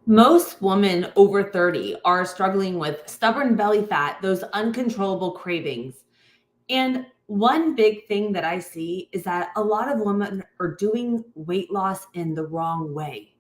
Most women over 30 are struggling with stubborn belly fat, those uncontrollable cravings. And one big thing that I see is that a lot of women are doing weight loss in the wrong way.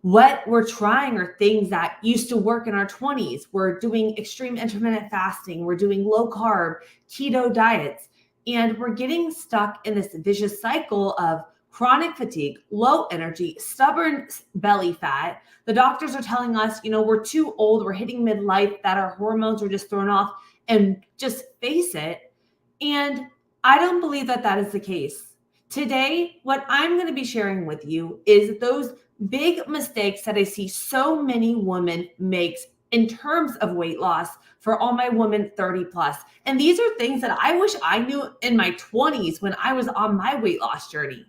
What we're trying are things that used to work in our 20s. We're doing extreme intermittent fasting, we're doing low carb, keto diets, and we're getting stuck in this vicious cycle of chronic fatigue, low energy, stubborn belly fat. The doctors are telling us, we're too old, we're hitting midlife, that our hormones are just thrown off, and just face it. And I don't believe that that is the case. Today, what I'm going to be sharing with you is those big mistakes that I see so many women makes in terms of weight loss for all my women 30 plus. And these are things that I wish I knew in my 20s when I was on my weight loss journey.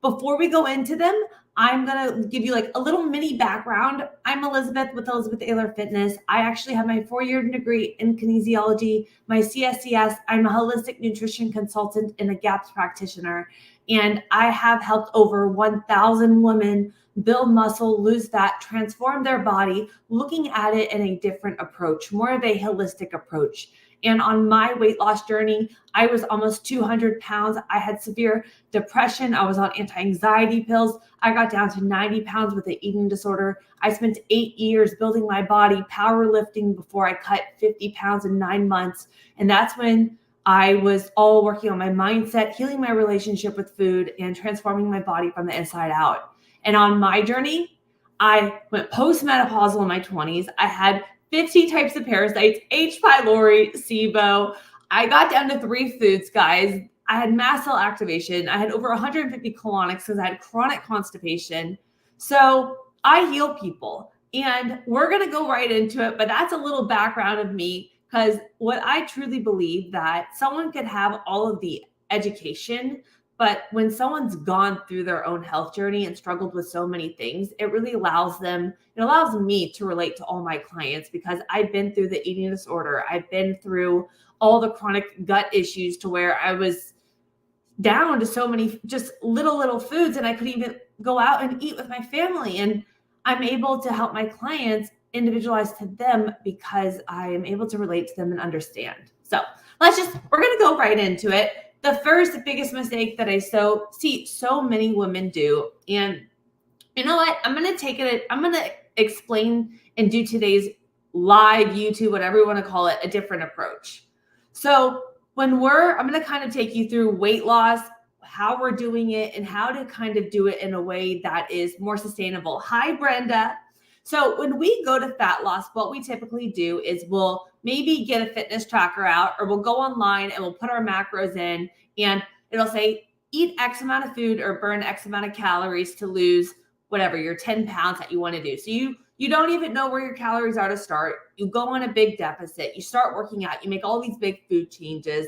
Before we go into them, I'm going to give you like a little mini background. I'm Elizabeth with Elizabeth Ayler Fitness. I actually have my 4-year degree in kinesiology, my CSCS. I'm a holistic nutrition consultant and a GAPS practitioner. And I have helped over 1,000 women build muscle, lose fat, transform their body, looking at it in a different approach, more of a holistic approach. And on my weight loss journey, I was almost 200 pounds. I had severe depression. I was on anti-anxiety pills. I got down to 90 pounds with an eating disorder. I spent 8 years building my body, powerlifting before I cut 50 pounds in 9 months. And that's when I was all working on my mindset, healing my relationship with food, and transforming my body from the inside out. And on my journey, I went postmenopausal in my 20s. I had 50 types of parasites, H. pylori, SIBO. I got down to 3 foods, guys. I had mast cell activation. I had over 150 colonics because I had chronic constipation. So I heal people. And we're going to go right into it, but that's a little background of me, because what I truly believe that someone could have all of the education, but when someone's gone through their own health journey and struggled with so many things, it really allows me to relate to all my clients, because I've been through the eating disorder. I've been through all the chronic gut issues to where I was down to so many just little foods, and I couldn't even go out and eat with my family. And I'm able to help my clients individualize to them because I am able to relate to them and understand. So we're going to go right into it. The first biggest mistake that I see so many women do, and you know what? I'm going to explain and do today's live YouTube, whatever you want to call it, a different approach. So I'm going to kind of take you through weight loss, how we're doing it, and how to kind of do it in a way that is more sustainable. Hi, Brenda. So when we go to fat loss, what we typically do is we'll maybe get a fitness tracker out, or we'll go online and we'll put our macros in, and it'll say, eat X amount of food or burn X amount of calories to lose whatever your 10 pounds that you want to do. So you don't even know where your calories are to start. You go on a big deficit. You start working out. You make all these big food changes,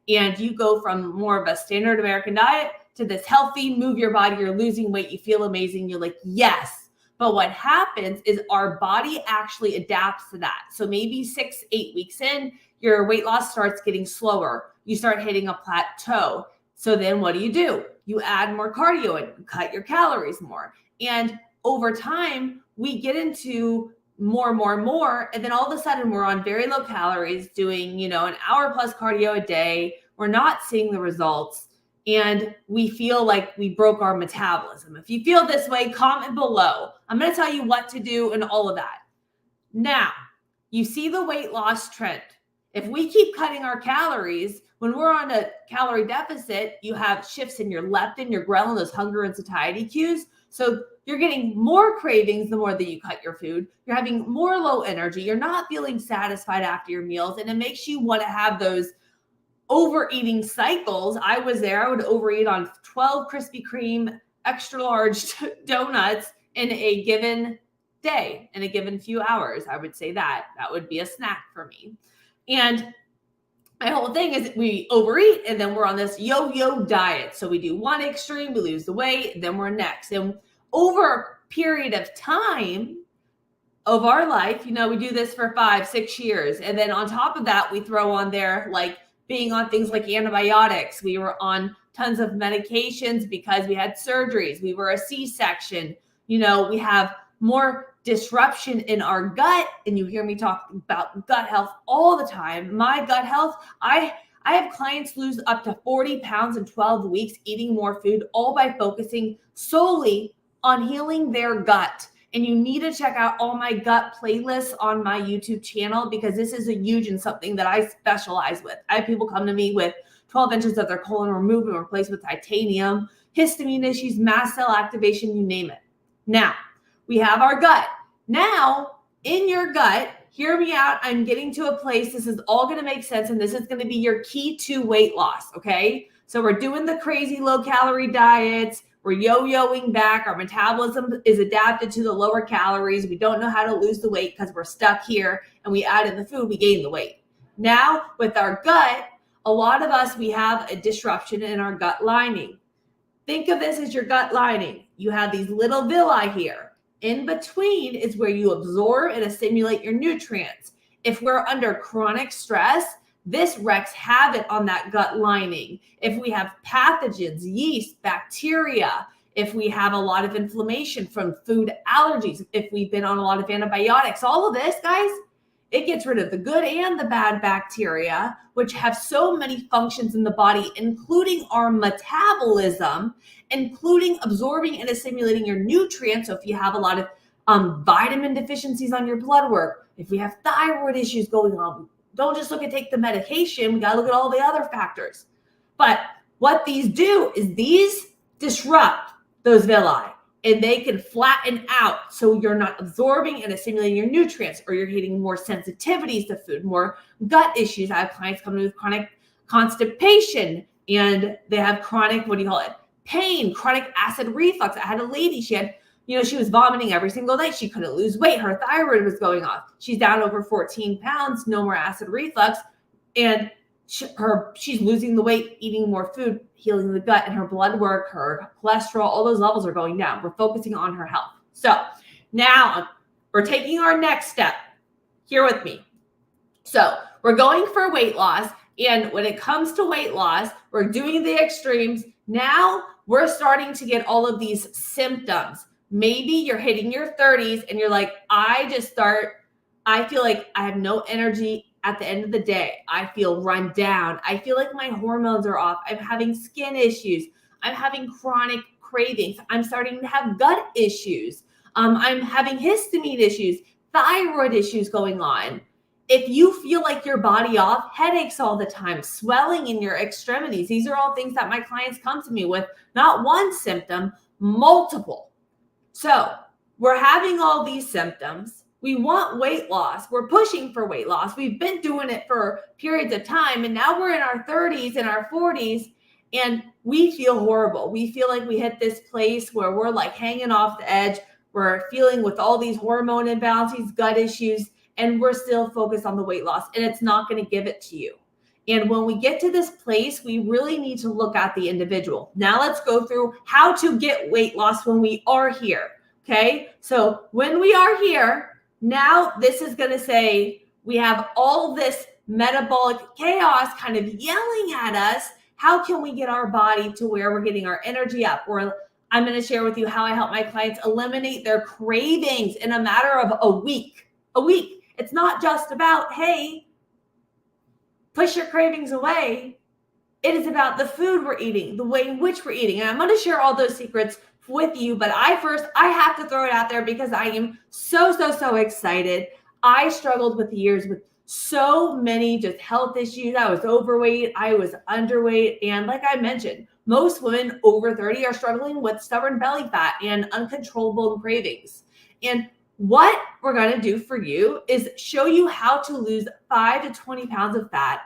and you go from more of a standard American diet to this healthy, move your body. You're losing weight. You feel amazing. You're like, yes. But what happens is our body actually adapts to that. So maybe 6-8 weeks in, your weight loss starts getting slower. You start hitting a plateau. So then what do? You add more cardio and cut your calories more. And over time, we get into more. And then all of a sudden we're on very low calories doing, an hour plus cardio a day. We're not seeing the results. And we feel like we broke our metabolism. If you feel this way, comment below. I'm going to tell you what to do and all of that. Now, you see the weight loss trend. If we keep cutting our calories, when we're on a calorie deficit, you have shifts in your leptin, your ghrelin, those hunger and satiety cues. So you're getting more cravings the more that you cut your food. You're having more low energy. You're not feeling satisfied after your meals. And it makes you want to have those overeating cycles. I was there. I would overeat on 12 Krispy Kreme extra large donuts in a given day, in a given few hours. I would say that would be a snack for me. And my whole thing is we overeat, and then we're on this yo-yo diet. So we do one extreme, we lose the weight, then we're next. And over a period of time of our life, we do this for 5-6 years. And then on top of that, we throw on there like being on things like antibiotics. We were on tons of medications because we had surgeries. We were a C-section. We have more disruption in our gut, and you hear me talk about gut health all the time. My gut health, I have clients lose up to 40 pounds in 12 weeks eating more food, all by focusing solely on healing their gut. And you need to check out all my gut playlists on my YouTube channel, because this is a huge and something that I specialize with. I have people come to me with 12 inches of their colon removed and replaced with titanium, histamine issues, mast cell activation, you name it. Now, we have our gut. Now, in your gut, hear me out. I'm getting to a place. This is all going to make sense, and this is going to be your key to weight loss, okay? So we're doing the crazy low-calorie diets. We're yo-yoing back. Our metabolism is adapted to the lower calories. We don't know how to lose the weight because we're stuck here, and we add in the food, we gain the weight. Now, with our gut, a lot of us, we have a disruption in our gut lining. Think of this as your gut lining. You have these little villi here. In between is where you absorb and assimilate your nutrients. If we're under chronic stress, this wreaks havoc on that gut lining. If we have pathogens, yeast, bacteria, if we have a lot of inflammation from food allergies, if we've been on a lot of antibiotics, all of this, guys, it gets rid of the good and the bad bacteria, which have so many functions in the body, including our metabolism, including absorbing and assimilating your nutrients. So if you have a lot of vitamin deficiencies on your blood work, if we have thyroid issues going on, don't just look at take the medication. We got to look at all the other factors. But what these do is these disrupt those villi, and they can flatten out so you're not absorbing and assimilating your nutrients, or you're getting more sensitivities to food, more gut issues. I have clients coming with chronic constipation, and they have chronic, pain, chronic acid reflux. I had a lady, she was vomiting every single night. She couldn't lose weight. Her thyroid was going off. She's down over 14 pounds, no more acid reflux. And she's losing the weight, eating more food, healing the gut, and her blood work, her cholesterol, all those levels are going down. We're focusing on her health. So now we're taking our next step. Here with me. So we're going for weight loss. And when it comes to weight loss, we're doing the extremes. Now we're starting to get all of these symptoms. Maybe you're hitting your 30s and you're like, I feel like I have no energy at the end of the day. I feel run down. I feel like my hormones are off. I'm having skin issues. I'm having chronic cravings. I'm starting to have gut issues. I'm having histamine issues, thyroid issues going on. If you feel like your body off, headaches all the time, swelling in your extremities, these are all things that my clients come to me with, not one symptom, multiple. So we're having all these symptoms. We want weight loss. We're pushing for weight loss. We've been doing it for periods of time, and now we're in our 30s and our 40s, and we feel horrible. We feel like we hit this place where we're like hanging off the edge. We're feeling with all these hormone imbalances, gut issues, and we're still focused on the weight loss, and it's not going to give it to you. And when we get to this place, we really need to look at the individual. Now let's go through how to get weight loss when we are here. Okay. So when we are here, now this is going to say we have all this metabolic chaos kind of yelling at us. How can we get our body to where we're getting our energy up? Or I'm going to share with you how I help my clients eliminate their cravings in a matter of a week. It's not just about, hey, push your cravings away. It is about the food we're eating, the way in which we're eating. And I'm going to share all those secrets with you. But I have to throw it out there because I am so excited. I struggled with the years with so many just health issues. I was overweight. I was underweight. And like I mentioned, most women over 30 are struggling with stubborn belly fat and uncontrollable cravings. And what we're going to do for you is show you how to lose 5 to 20 pounds of fat,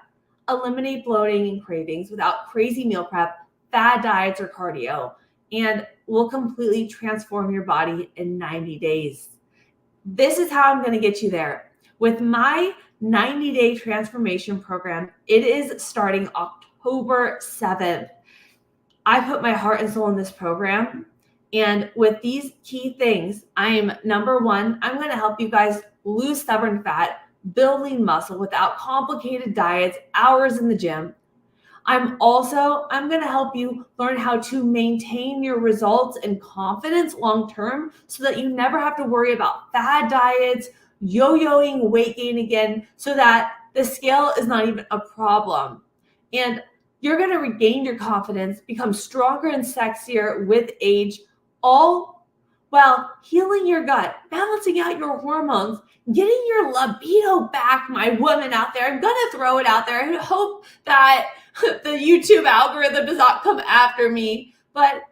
eliminate bloating and cravings without crazy meal prep, fad diets, or cardio, and we'll completely transform your body in 90 days. This is how I'm going to get you there. With my 90-day transformation program, it is starting October 7th. I put my heart and soul in this program. And with these key things, number one, I'm going to help you guys lose stubborn fat, building muscle without complicated diets, hours in the gym. I'm going to help you learn how to maintain your results and confidence long-term so that you never have to worry about fad diets, yo-yoing weight gain again, so that the scale is not even a problem. And you're going to regain your confidence, become stronger and sexier with age, all while healing your gut, balancing out your hormones, getting your libido back, my woman out there. I'm going to throw it out there and hope that the YouTube algorithm does not come after me. But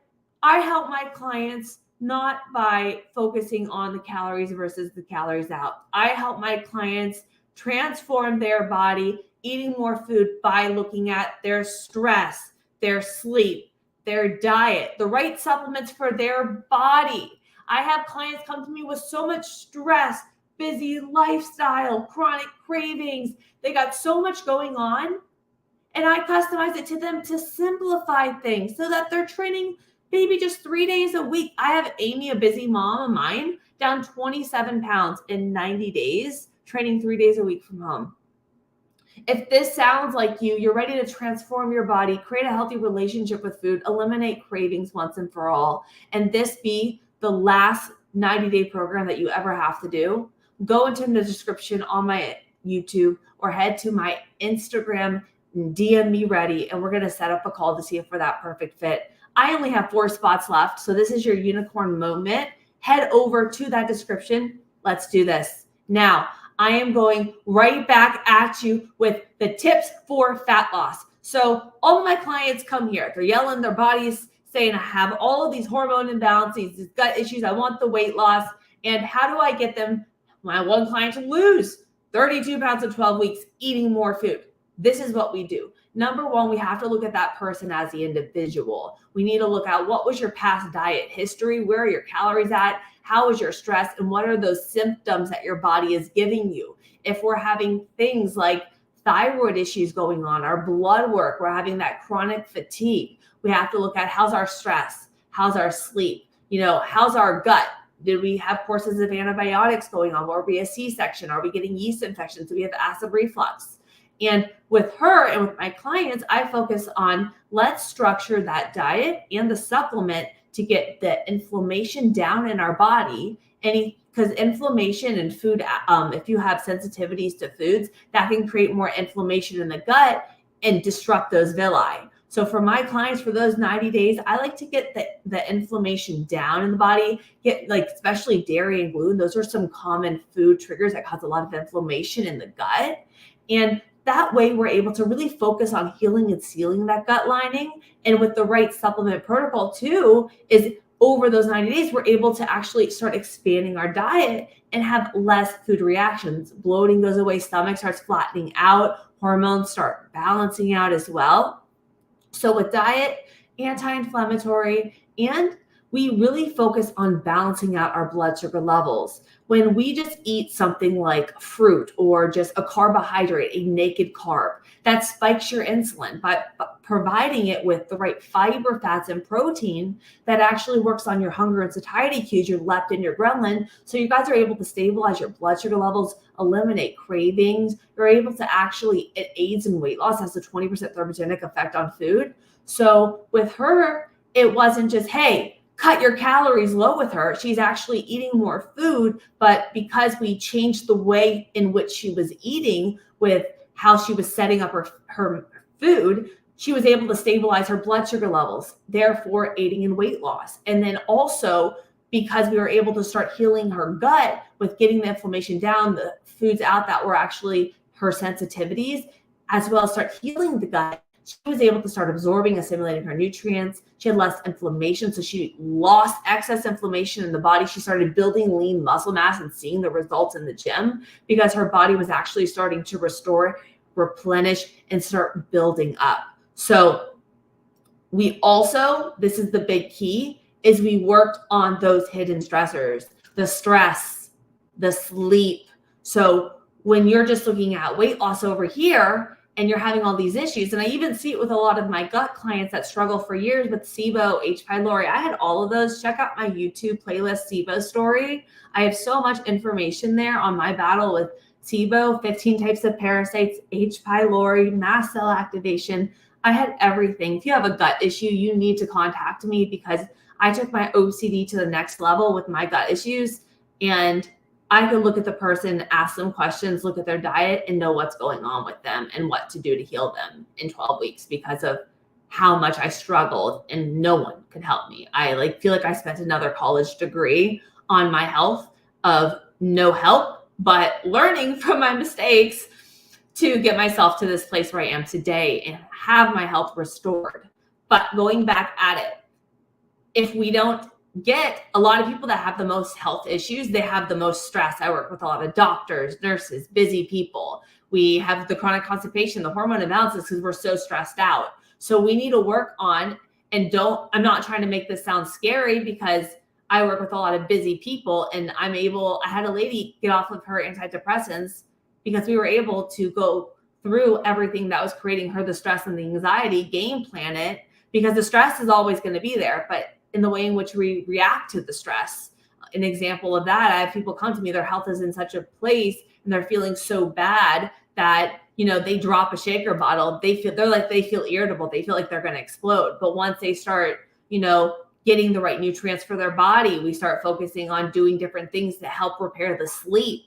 I help my clients not by focusing on the calories versus the calories out. I help my clients transform their body, eating more food by looking at their stress, their sleep, their diet, the right supplements for their body. I have clients come to me with so much stress, busy lifestyle, chronic cravings. They got so much going on, and I customize it to them to simplify things so that they're training maybe just 3 days a week. I have Amy, a busy mom of mine, down 27 pounds in 90 days, training 3 days a week from home. If this sounds like you're ready to transform your body, create a healthy relationship with food, eliminate cravings once and for all, and this be the last 90-day program that you ever have to do, go into the description on my YouTube or head to my Instagram, DM me ready, and we're going to set up a call to see if we're that perfect fit. I only have 4 spots left, so this is your unicorn moment. Head over to that description. Let's do this. Now, I am going right back at you with the tips for fat loss. So all of my clients come here. They're yelling, their bodies saying, I have all of these hormone imbalances, these gut issues. I want the weight loss. And how do I get them, my one client, to lose 32 pounds in 12 weeks eating more food? This is what we do. Number one, we have to look at that person as the individual. We need to look at what was your past diet history, where are your calories at, how is your stress, and what are those symptoms that your body is giving you. If we're having things like thyroid issues going on, our blood work, we're having that chronic fatigue, we have to look at how's our stress, how's our sleep, how's our gut. Did we have courses of antibiotics going on? Were we a C-section? Are we getting yeast infections? Do we have acid reflux? And with her and with my clients, I focus on let's structure that diet and the supplement to get the inflammation down in our body. Because inflammation and food, if you have sensitivities to foods, that can create more inflammation in the gut and disrupt those villi. So for my clients, for those 90 days, I like to get the inflammation down in the body, especially dairy and gluten. Those are some common food triggers that cause a lot of inflammation in the gut. And that way we're able to really focus on healing and sealing that gut lining. And with the right supplement protocol too, is over those 90 days, we're able to actually start expanding our diet and have less food reactions. Bloating goes away, stomach starts flattening out, hormones start balancing out as well. So with diet, anti-inflammatory, and we really focus on balancing out our blood sugar levels. When we just eat something like fruit or just a carbohydrate, a naked carb, that spikes your insulin, but providing it with the right fiber, fats, and protein that actually works on your hunger and satiety cues, your leptin, your ghrelin. So you guys are able to stabilize your blood sugar levels, eliminate cravings. You're able to it aids in weight loss, has a 20% thermogenic effect on food. So with her, it wasn't just, hey, cut your calories low with her. She's actually eating more food, but because we changed the way in which she was eating with how she was setting up her food, she was able to stabilize her blood sugar levels, therefore aiding in weight loss. And then also because we were able to start healing her gut with getting the inflammation down, the foods out that were actually her sensitivities, as well as start healing the gut, she was able to start absorbing, assimilating her nutrients. She had less inflammation, so she lost excess inflammation in the body. She started building lean muscle mass and seeing the results in the gym because her body was actually starting to restore, replenish, and start building up. So we also, this is the big key, is we worked on those hidden stressors, the stress, the sleep. So when you're just looking at weight loss over here, and you're having all these issues, and I even see it with a lot of my gut clients that struggle for years with SIBO, H. pylori. I had all of those. Check out my YouTube playlist, SIBO story. I have so much information there on my battle with SIBO, 15 types of parasites, H. pylori, mast cell activation. I had everything. If you have a gut issue, you need to contact me, because I took my OCD to the next level with my gut issues. And I could look at the person, ask them questions, look at their diet, and know what's going on with them and what to do to heal them in 12 weeks because of how much I struggled, and no one could help me. I feel like I spent another college degree on my health of no help, but learning from my mistakes to get myself to this place where I am today and have my health restored. But going back at it, if we don't get a lot of people that have the most health issues, they have the most stress. I work with a lot of doctors, nurses, busy people. We have the chronic constipation, the hormone imbalances, because we're so stressed out. So we need to work on, and I'm not trying to make this sound scary, because I work with a lot of busy people, and I had a lady get off of her antidepressants because we were able to go through everything that was creating her the stress and the anxiety, game plan it, because the stress is always going to be there, but in the way in which we react to the stress. An example of that, I have people come to me, their health is in such a place and they're feeling so bad that, they drop a shaker bottle, they feel irritable, they feel like they're going to explode. But once they start, getting the right nutrients for their body, we start focusing on doing different things to help repair the sleep.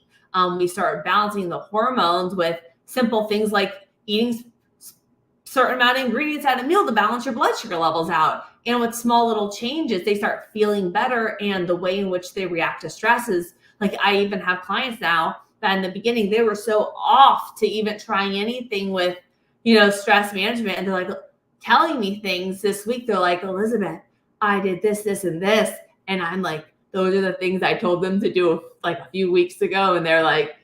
We start balancing the hormones with simple things like eating certain amount of ingredients at a meal to balance your blood sugar levels out. And with small little changes, they start feeling better. And the way in which they react to stress is, like, I even have clients now that in the beginning, they were so off to even trying anything with, stress management. And they're like telling me things this week. They're like, Elizabeth, I did this, this, and this. And I'm like, those are the things I told them to do like a few weeks ago. And they're like,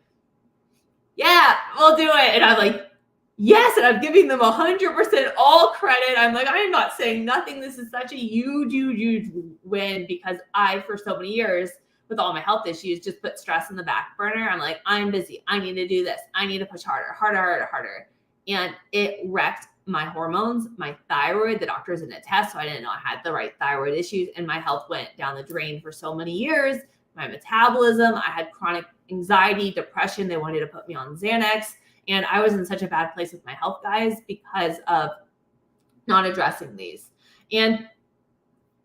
yeah, we'll do it. And I'm like, yes. And I'm giving them 100% all credit. I'm like, I am not saying nothing. This is such a huge, huge, huge win, because I, for so many years with all my health issues, just put stress in the back burner. I'm like, I'm busy. I need to do this. I need to push harder, harder, harder, harder. And it wrecked my hormones, my thyroid. The doctors didn't test, so I didn't know I had the right thyroid issues. And my health went down the drain for so many years. My metabolism, I had chronic anxiety, depression. They wanted to put me on Xanax. And I was in such a bad place with my health, guys, because of not addressing these. And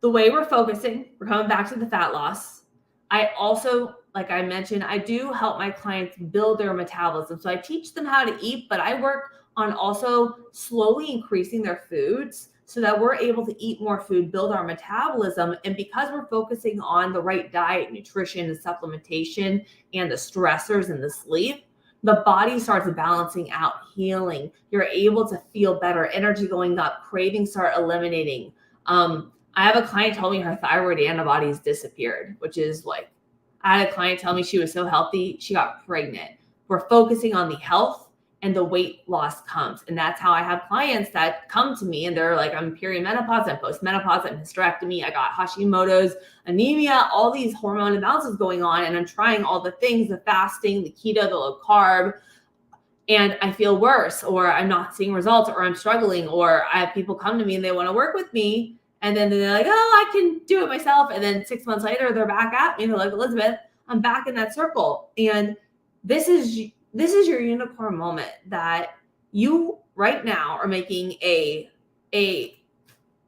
the way we're focusing, we're coming back to the fat loss. I also, like I mentioned, I do help my clients build their metabolism. So I teach them how to eat, but I work on also slowly increasing their foods so that we're able to eat more food, build our metabolism. And because we're focusing on the right diet, nutrition, and supplementation, and the stressors and the sleep, the body starts balancing out, healing. You're able to feel better, energy going up, cravings start eliminating. I have a client tell me her thyroid antibodies disappeared, which is like, I had a client tell me she was so healthy, she got pregnant. We're focusing on the health, and the weight loss comes. And that's how I have clients that come to me and they're like, I'm perimenopause, I'm postmenopause, I'm hysterectomy, I got Hashimoto's, anemia, all these hormone imbalances going on. And I'm trying all the things, the fasting, the keto, the low carb, and I feel worse, or I'm not seeing results, or I'm struggling, or I have people come to me and they want to work with me. And then they're like, oh, I can do it myself. And then 6 months later, they're back at me. They're like, Elizabeth, I'm back in that circle. And this is your unicorn moment, that you right now are making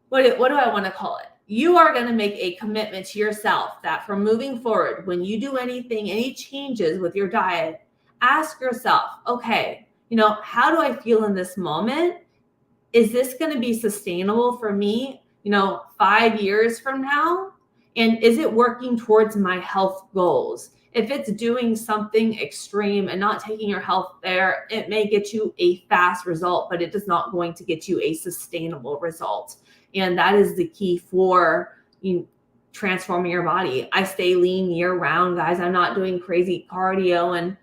what do I want to call it? You are going to make a commitment to yourself that from moving forward, when you do anything, any changes with your diet, ask yourself, okay, how do I feel in this moment? Is this going to be sustainable for me, 5 years from now? And is it working towards my health goals? If it's doing something extreme and not taking your health there, it may get you a fast result, but it is not going to get you a sustainable result. And that is the key for transforming your body. I stay lean year round, guys. I'm not doing crazy cardio and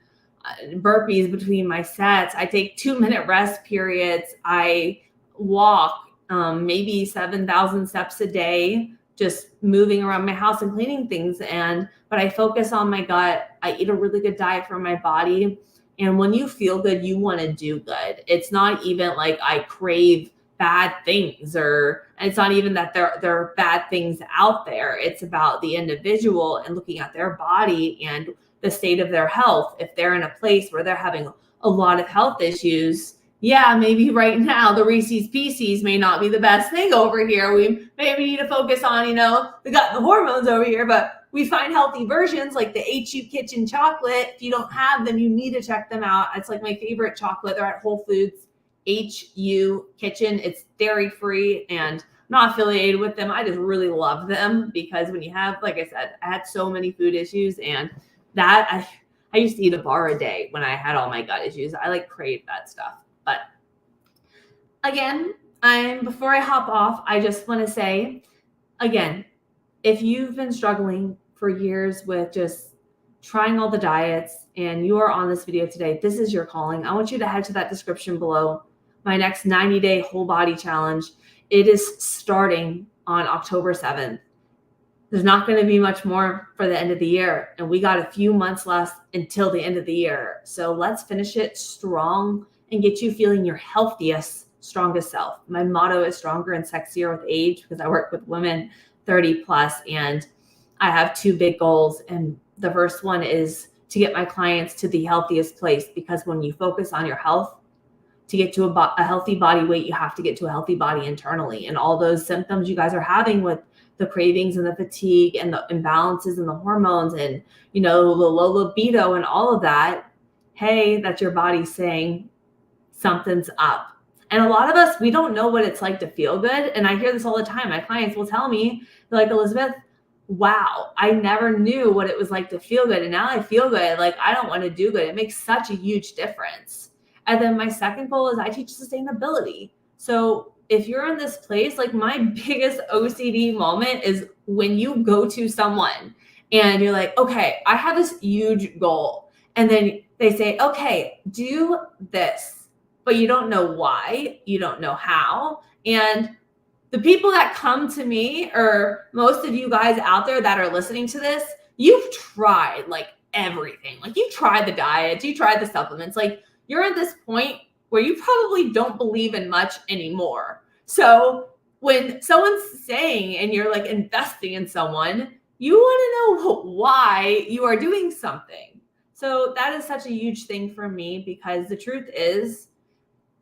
burpees between my sets. I take 2-minute rest periods. I walk maybe 7,000 steps a day, just moving around my house and cleaning things. But I focus on my gut. I eat a really good diet for my body. And when you feel good, you want to do good. It's not even like I crave bad things, or it's not even that there are bad things out there. It's about the individual and looking at their body and the state of their health. If they're in a place where they're having a lot of health issues, yeah, maybe right now the Reese's Pieces may not be the best thing over here. We maybe need to focus on, the gut and the hormones over here, but we find healthy versions like the HU Kitchen chocolate. If you don't have them, you need to check them out. It's like my favorite chocolate. They're at Whole Foods. HU Kitchen. It's dairy free and I'm not affiliated with them. I just really love them because when you have, like I said, I had so many food issues and that I used to eat a bar a day when I had all my gut issues. I crave that stuff. But again, before I hop off, I just want to say, again, if you've been struggling for years with just trying all the diets and you are on this video today, this is your calling. I want you to head to that description below. My next 90-day whole body challenge. It is starting on October 7th. There's not going to be much more for the end of the year. And we got a few months left until the end of the year. So let's finish it strong and get you feeling your healthiest, strongest self. My motto is stronger and sexier with age because I work with women 30 plus and I have two big goals. And the first one is to get my clients to the healthiest place because when you focus on your health, to get to a healthy body weight, you have to get to a healthy body internally. And all those symptoms you guys are having with the cravings and the fatigue and the imbalances in the hormones and, the low libido and all of that, hey, that's your body saying something's up. And a lot of us, we don't know what it's like to feel good. And I hear this all the time. My clients will tell me, they're like, Elizabeth, wow, I never knew what it was like to feel good. And now I feel good. I don't want to do good. It makes such a huge difference. And then my second goal is I teach sustainability. So if you're in this place, my biggest OCD moment is when you go to someone and you're like, okay, I have this huge goal. And then they say, okay, do this, but you don't know why, you don't know how. And the people that come to me, or most of you guys out there that are listening to this, you've tried everything. You tried the diet, you tried the supplements, you're at this point where you probably don't believe in much anymore. So when someone's saying and you're investing in someone, you want to know why you are doing something. So that is such a huge thing for me because the truth is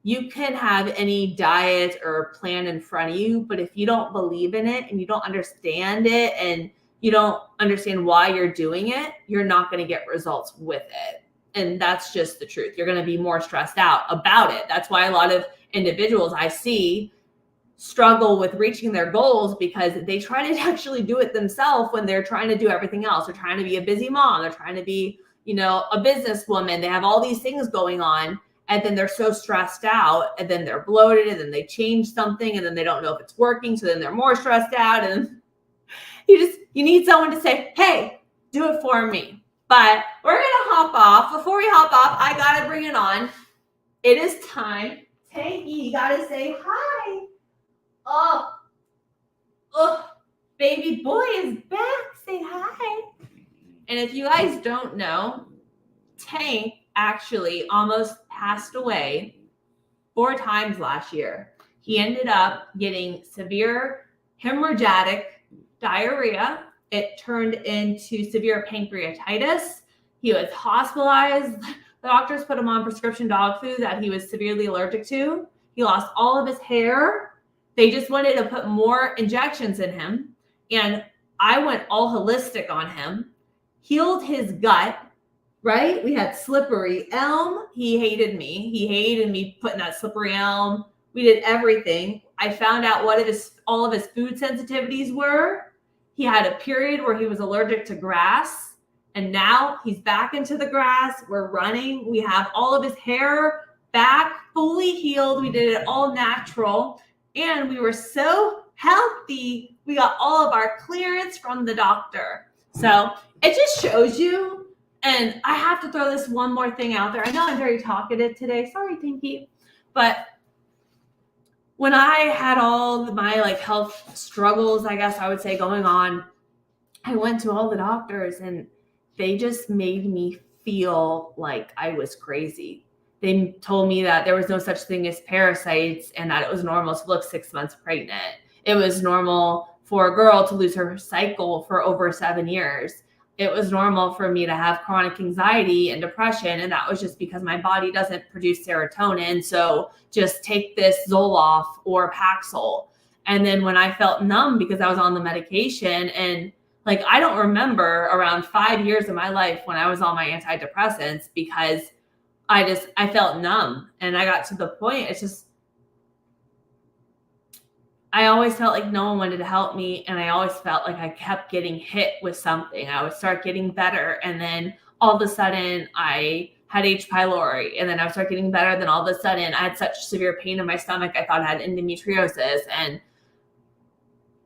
you can have any diet or plan in front of you, but if you don't believe in it and you don't understand it and you don't understand why you're doing it, you're not going to get results with it. And that's just the truth. You're going to be more stressed out about it. That's why a lot of individuals I see struggle with reaching their goals because they try to actually do it themselves when they're trying to do everything else. They're trying to be a busy mom. They're trying to be, a businesswoman. They have all these things going on and then they're so stressed out and then they're bloated and then they change something and then they don't know if it's working. So then they're more stressed out and you need someone to say, hey, do it for me. But we're going to hop off. Before we hop off, I got to bring it on. It is time. Tanky, you got to say hi. Oh, baby boy is back. Say hi. And if you guys don't know, Tank actually almost passed away 4 times last year. He ended up getting severe hemorrhagic diarrhea. It turned into severe pancreatitis. He was hospitalized. The doctors put him on prescription dog food that he was severely allergic to. He lost all of his hair. They just wanted to put more injections in him. And I went all holistic on him, healed his gut, right? We had slippery elm. He hated me. He hated me putting that slippery elm. We did everything. I found out what all of his food sensitivities were. He had a period where he was allergic to grass, and now he's back into the grass. We're running. We have all of his hair back, fully healed. We did it all natural, and we were so healthy. We got all of our clearance from the doctor. So it just shows you, and I have to throw this one more thing out there. I know I'm very talkative today. Sorry, Tinky. But when I had all my health struggles, I guess I would say, going on, I went to all the doctors and they just made me feel like I was crazy. They told me that there was no such thing as parasites and that it was normal to look 6 months pregnant. It was normal for a girl to lose her cycle for over 7 years. it was normal for me to have chronic anxiety and depression. And that was just because my body doesn't produce serotonin. So just take this Zoloft or Paxil. And then when I felt numb because I was on the medication, and like, I don't remember around 5 years of my life when I was on my antidepressants because I felt numb. And I got to the point, it's just, I always felt like no one wanted to help me. And I always felt like I kept getting hit with something. I would start getting better. And then all of a sudden I had H. pylori. And then I would start getting better. Then all of a sudden I had such severe pain in my stomach. I thought I had endometriosis. And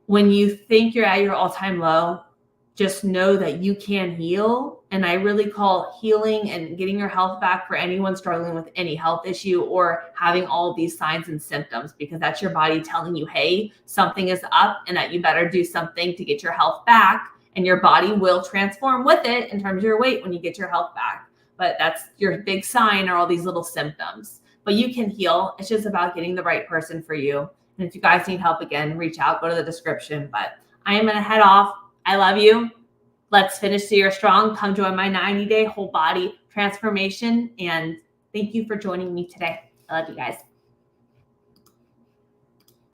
when you think you're at your all-time low, just know that you can heal. And I really call healing and getting your health back for anyone struggling with any health issue or having all these signs and symptoms, because that's your body telling you, hey, something is up and that you better do something to get your health back. And your body will transform with it in terms of your weight when you get your health back. But that's your big sign, or all these little symptoms. But you can heal. It's just about getting the right person for you. And if you guys need help, again, reach out, go to the description. But I am going to head off. I love you. Let's finish the year strong. Come join my 90-day whole body transformation. And thank you for joining me today. I love you guys.